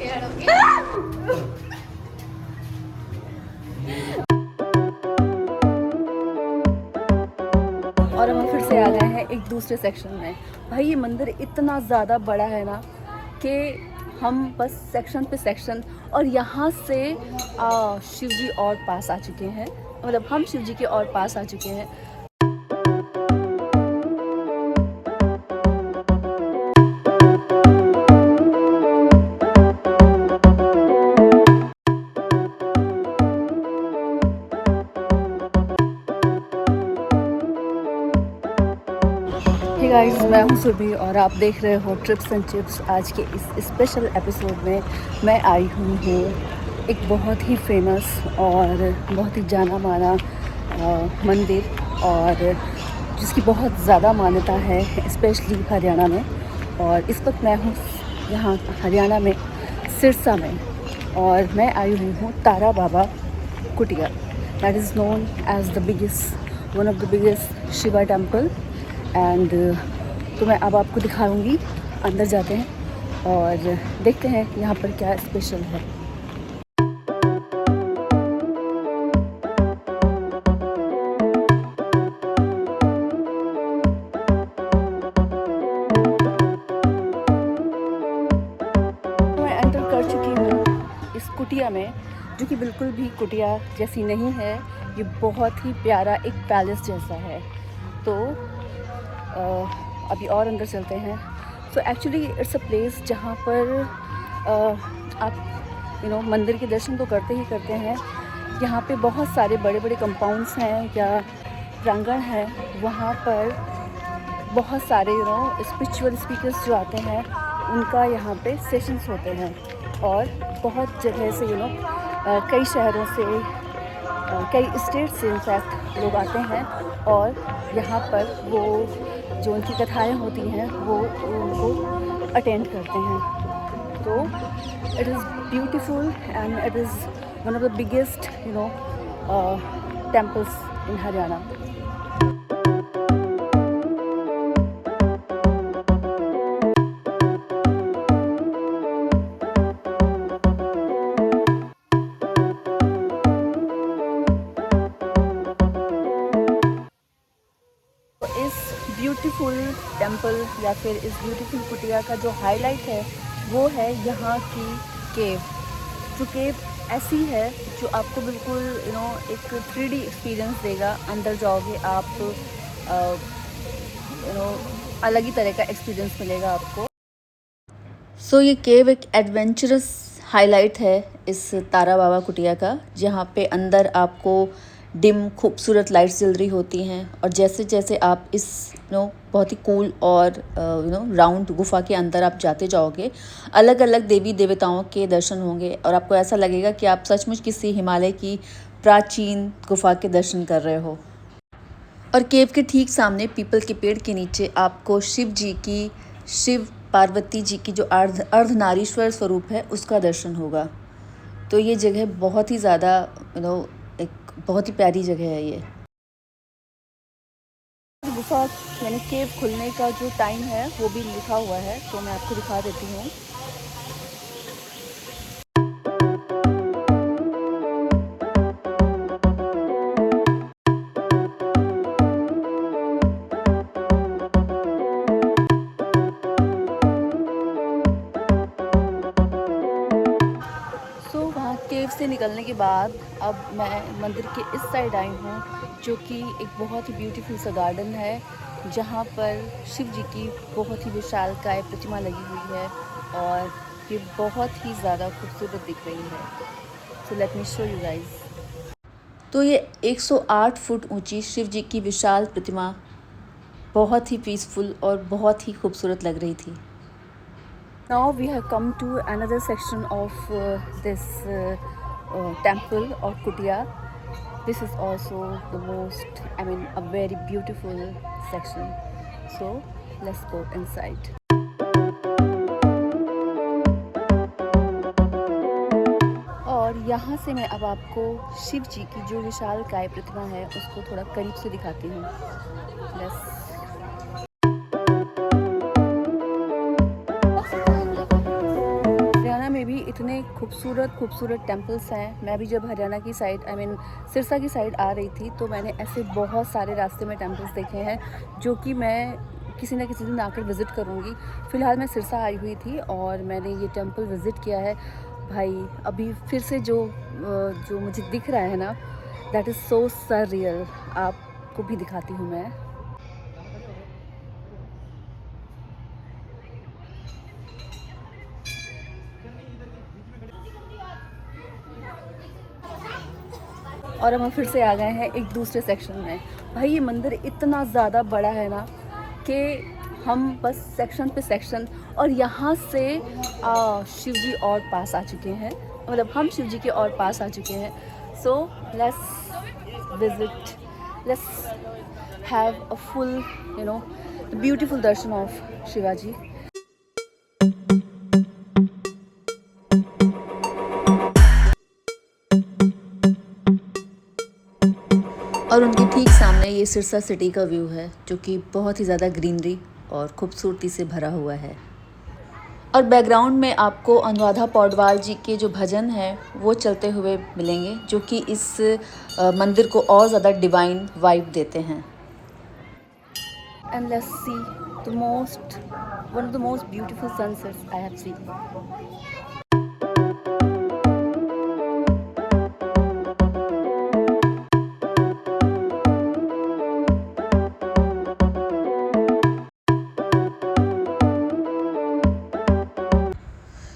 scared हो गया। और हम फिर से आ गए हैं एक दूसरे सेक्शन में। भाई ये मंदिर इतना ज़्यादा बड़ा है ना कि हम बस सेक्शन पे सेक्शन, और यहाँ से शिव जी और पास आ चुके हैं, मतलब हम शिव जी के और पास आ चुके हैं। हे गाइस, मैं हूँ सुरभि और आप देख रहे हो ट्रिप्स एंड चिप्स। आज के इस स्पेशल एपिसोड में मैं आई हूँ एक बहुत ही फेमस और बहुत ही जाना माना मंदिर, और जिसकी बहुत ज़्यादा मान्यता है स्पेशली हरियाणा में। और इस वक्त मैं हूँ यहाँ हरियाणा में सिरसा में, और मैं आई हुई हूँ Tara Baba Kutiya, that is known as the biggest, one of the biggest Shiva temple. And तो मैं अब आपको दिखाऊंगी, अंदर जाते हैं और देखते हैं यहाँ पर क्या स्पेशल है। मैं एंटर कर चुकी हूँ इस कुटिया में, जो कि बिल्कुल भी कुटिया जैसी नहीं है, ये बहुत ही प्यारा एक पैलेस जैसा है। तो अभी और अंदर चलते हैं। So actually it's a place जहाँ पर आप मंदिर के दर्शन तो करते ही करते हैं। यहाँ पे बहुत सारे बड़े बड़े कंपाउंड्स हैं या प्रांगण हैं, वहाँ पर बहुत सारे स्पिरिचुअल स्पीकर्स जो आते हैं उनका यहाँ पे सेशंस होते हैं। और बहुत जगह से कई शहरों से, कई स्टेट से इनफैक्ट लोग आते हैं, और यहाँ पर वो जो उनकी कथाएं होती हैं वो उनको अटेंड करते हैं। तो it is beautiful and it is one of the biggest temples in Haryana. Beautiful temple या फिर इस ब्यूटीफुल कुटिया का जो हाईलाइट है वो है यहाँ की केव। जो केव ऐसी है जो आपको बिल्कुल एक 3D एक्सपीरियंस देगा। अंदर जाओगे आप अलग ही तरह का एक्सपीरियंस मिलेगा आपको। सो ये केव एक एडवेंचरस हाईलाइट है इस तारा बाबा कुटिया का, जहाँ पे अंदर आपको डिम खूबसूरत लाइट्स जल रही होती हैं, और जैसे जैसे आप इस बहुत ही कूल और राउंड गुफा के अंदर आप जाते जाओगे, अलग अलग देवी देवताओं के दर्शन होंगे, और आपको ऐसा लगेगा कि आप सचमुच किसी हिमालय की प्राचीन गुफा के दर्शन कर रहे हो। और केव के ठीक सामने पीपल के पेड़ के नीचे आपको शिव पार्वती जी की जो अर्धनारीश्वर स्वरूप है उसका दर्शन होगा। तो ये जगह बहुत ही ज़्यादा एक बहुत ही प्यारी जगह है ये गुफा। यानी केव खुलने का जो टाइम है वो भी लिखा हुआ है, तो मैं आपको दिखा देती हूँ। वहाँ केव से निकलने के बाद अब मैं मंदिर के इस साइड आई हूँ, जो कि एक बहुत ही ब्यूटीफुल सा गार्डन है, जहाँ पर शिव जी की बहुत ही विशालकाय प्रतिमा लगी हुई है, और ये बहुत ही ज़्यादा खूबसूरत दिख रही है। So let me show you guys. तो ये 108 फुट ऊंची शिव जी की विशाल प्रतिमा बहुत ही पीसफुल और बहुत ही खूबसूरत लग रही थी। Now we have come to another section of this temple or kutia. This is also the most, a very beautiful section. So let's go inside. और यहाँ से मैं अब आपको शिव जी की जो विशालकाय प्रतिमा है उसको थोड़ा करीब से दिखाती हूँ। इतने खूबसूरत खूबसूरत टेम्पल्स हैं। मैं भी जब हरियाणा की साइड सिरसा की साइड आ रही थी तो मैंने ऐसे बहुत सारे रास्ते में टेम्पल्स देखे हैं जो कि मैं किसी न किसी दिन आकर विज़िट करूँगी। फ़िलहाल मैं सिरसा आई हुई थी और मैंने ये टेम्पल विज़िट किया है। भाई अभी फिर से जो मुझे दिख रहा है ना, दैट इज़ सो सररियल। आपको भी दिखाती हूँ मैं। और अब हम फिर से आ गए हैं एक दूसरे सेक्शन में। भाई ये मंदिर इतना ज़्यादा बड़ा है ना कि हम बस सेक्शन पे सेक्शन, और यहाँ से शिव जी और पास आ चुके हैं, मतलब हम शिव जी के और पास आ चुके हैं। So let's visit, let's have a full beautiful Darshan of Shivaji. और उनके ठीक सामने ये सिरसा सिटी का व्यू है जो कि बहुत ही ज़्यादा ग्रीनरी और खूबसूरती से भरा हुआ है। और बैकग्राउंड में आपको अनुराधा पौडवाल जी के जो भजन हैं वो चलते हुए मिलेंगे जो कि इस मंदिर को और ज़्यादा डिवाइन वाइब देते हैं। And let's see the most one of the most beautiful sunsets I have seen.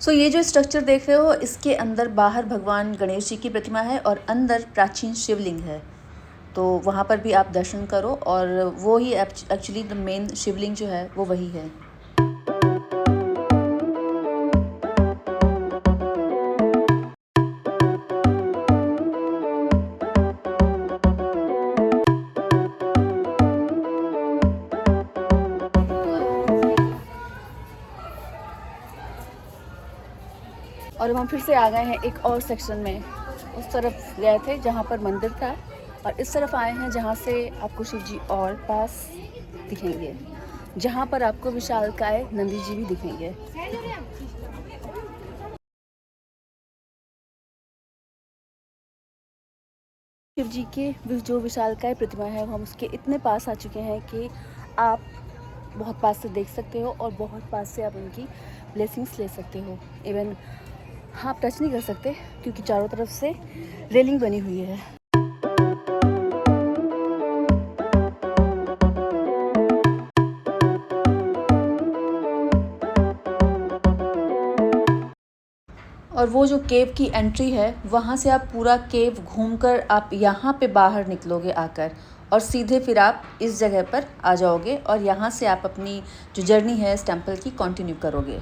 So ये जो स्ट्रक्चर देख रहे हो इसके अंदर बाहर भगवान गणेश जी की प्रतिमा है और अंदर प्राचीन शिवलिंग है। तो वहाँ पर भी आप दर्शन करो और वो ही एक्चुअली द मेन शिवलिंग जो है वो वही है। और अब हम फिर से आ गए हैं एक और सेक्शन में। उस तरफ गए थे जहाँ पर मंदिर था और इस तरफ आए हैं जहाँ से आपको शिव जी और पास दिखेंगे, जहाँ पर आपको विशालकाय नंदी जी भी दिखेंगे। शिव जी के जो विशालकाय प्रतिमा है हम उसके इतने पास आ चुके हैं कि आप बहुत पास से देख सकते हो और बहुत पास से आप उनकी ब्लेसिंग्स ले सकते हो। इवन हाँ, आप टच नहीं कर सकते क्योंकि चारों तरफ से रेलिंग बनी हुई है। और वो जो केव की एंट्री है वहाँ से आप पूरा केव घूमकर आप यहाँ पे बाहर निकलोगे आकर, और सीधे फिर आप इस जगह पर आ जाओगे और यहाँ से आप अपनी जो जर्नी है इस टेम्पल की कंटिन्यू करोगे।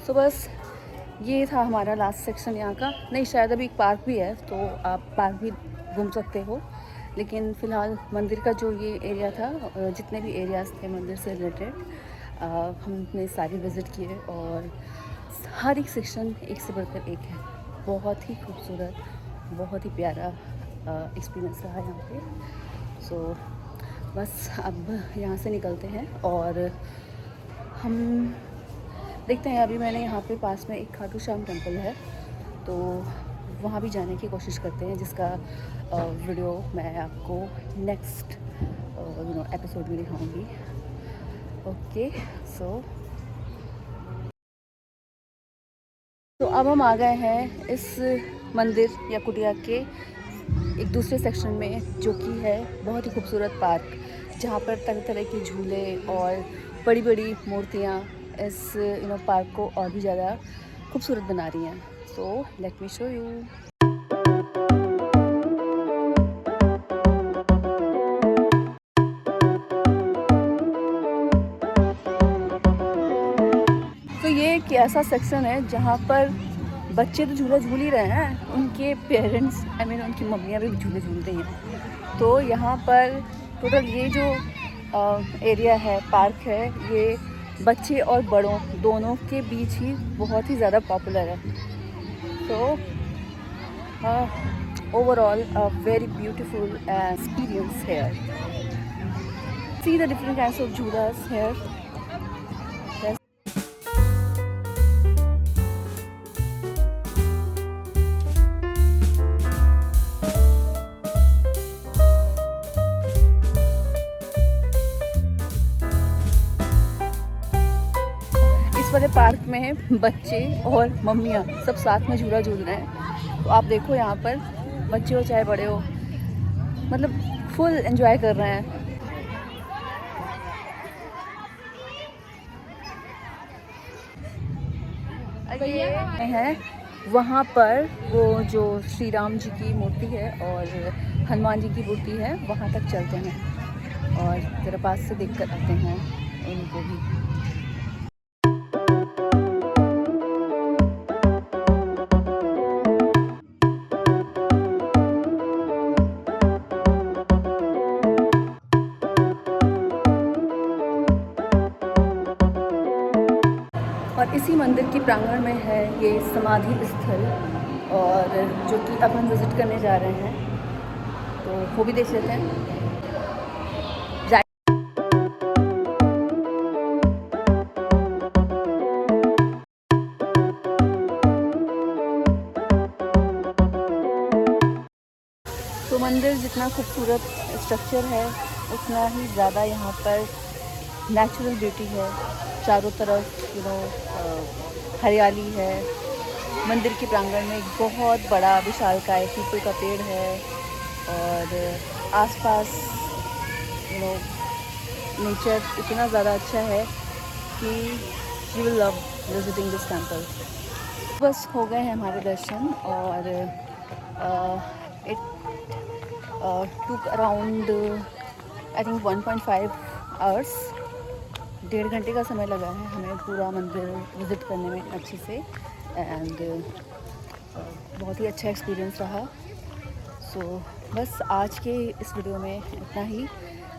तो बस ये था हमारा लास्ट सेक्शन यहाँ का। नहीं, शायद अभी एक पार्क भी है तो आप पार्क भी घूम सकते हो, लेकिन फ़िलहाल मंदिर का जो ये एरिया था, जितने भी एरियाज़ थे मंदिर से रिलेटेड हमने सारे विज़िट किए और हर एक सेक्शन एक से बढ़कर एक है। बहुत ही खूबसूरत, बहुत ही प्यारा एक्सपीरियंस रहा यहाँ पे। सो बस अब यहाँ से निकलते हैं और हम देखते हैं। अभी मैंने यहाँ पे पास में एक खाटू श्याम टेम्पल है तो वहाँ भी जाने की कोशिश करते हैं, जिसका वीडियो मैं आपको नेक्स्ट एपिसोड में दिखाऊंगी। ओके, तो अब हम आ गए हैं इस मंदिर या कुटिया के एक दूसरे सेक्शन में जो कि है बहुत ही खूबसूरत पार्क, जहाँ पर तरह तरह के झूले और बड़ी बड़ी मूर्तियाँ इस पार्क को और भी ज़्यादा खूबसूरत बना रही हैं। So let me show you. तो ये एक ऐसा सेक्शन है जहाँ पर बच्चे तो झूला झूल ही रहे हैं, उनके पेरेंट्स उनकी मम्मियाँ भी झूले झूल रही हैं। तो यहाँ पर टोटल ये जो एरिया है, पार्क है, ये बच्चे और बड़ों दोनों के बीच ही बहुत ही ज़्यादा पॉपुलर है। तो overall a very beautiful experience here. See the different kinds of jhulas here. Yes. इस वाले पार्क में बच्चे और मम्मियाँ सब साथ में झूला झूल रहे हैं। तो आप देखो यहाँ पर बच्चे हो चाहे बड़े हो, मतलब फुल एंजॉय कर रहे हैं। ये है वहाँ पर वो जो श्री राम जी की मूर्ति है और हनुमान जी की मूर्ति है, वहाँ तक चलते हैं और ज़रा पास से देख कर आते हैं उनको भी। और इसी मंदिर के प्रांगण में है ये समाधि स्थल, और जो कि अब हम विज़िट करने जा रहे हैं, तो वो भी देख लेते हैं। तो मंदिर जितना खूबसूरत स्ट्रक्चर है, उतना ही ज़्यादा यहाँ पर नेचुरल ब्यूटी है। चारों तरफ हरियाली है। मंदिर के प्रांगण में एक बहुत बड़ा विशालकाय पीपल का पेड़ है, और आसपास नेचर इतना ज़्यादा अच्छा है कि you will love visiting this temple. बस हो गए हैं हमारे दर्शन, और it took around I think 1.5 hours, 1.5 घंटे का समय लगा है हमें पूरा मंदिर विज़िट करने में अच्छे से, एंड बहुत ही अच्छा एक्सपीरियंस रहा। सो बस आज के इस वीडियो में इतना ही।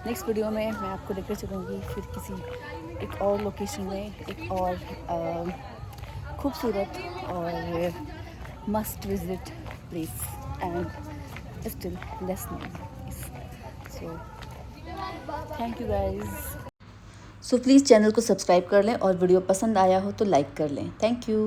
नेक्स्ट वीडियो में मैं आपको लेकर चलूँगी फिर किसी एक और लोकेशन में, एक और खूबसूरत और must visit place and still less nice. So thank you guys. So please channel को सब्सक्राइब कर लें, और वीडियो पसंद आया हो तो लाइक कर लें। Thank you.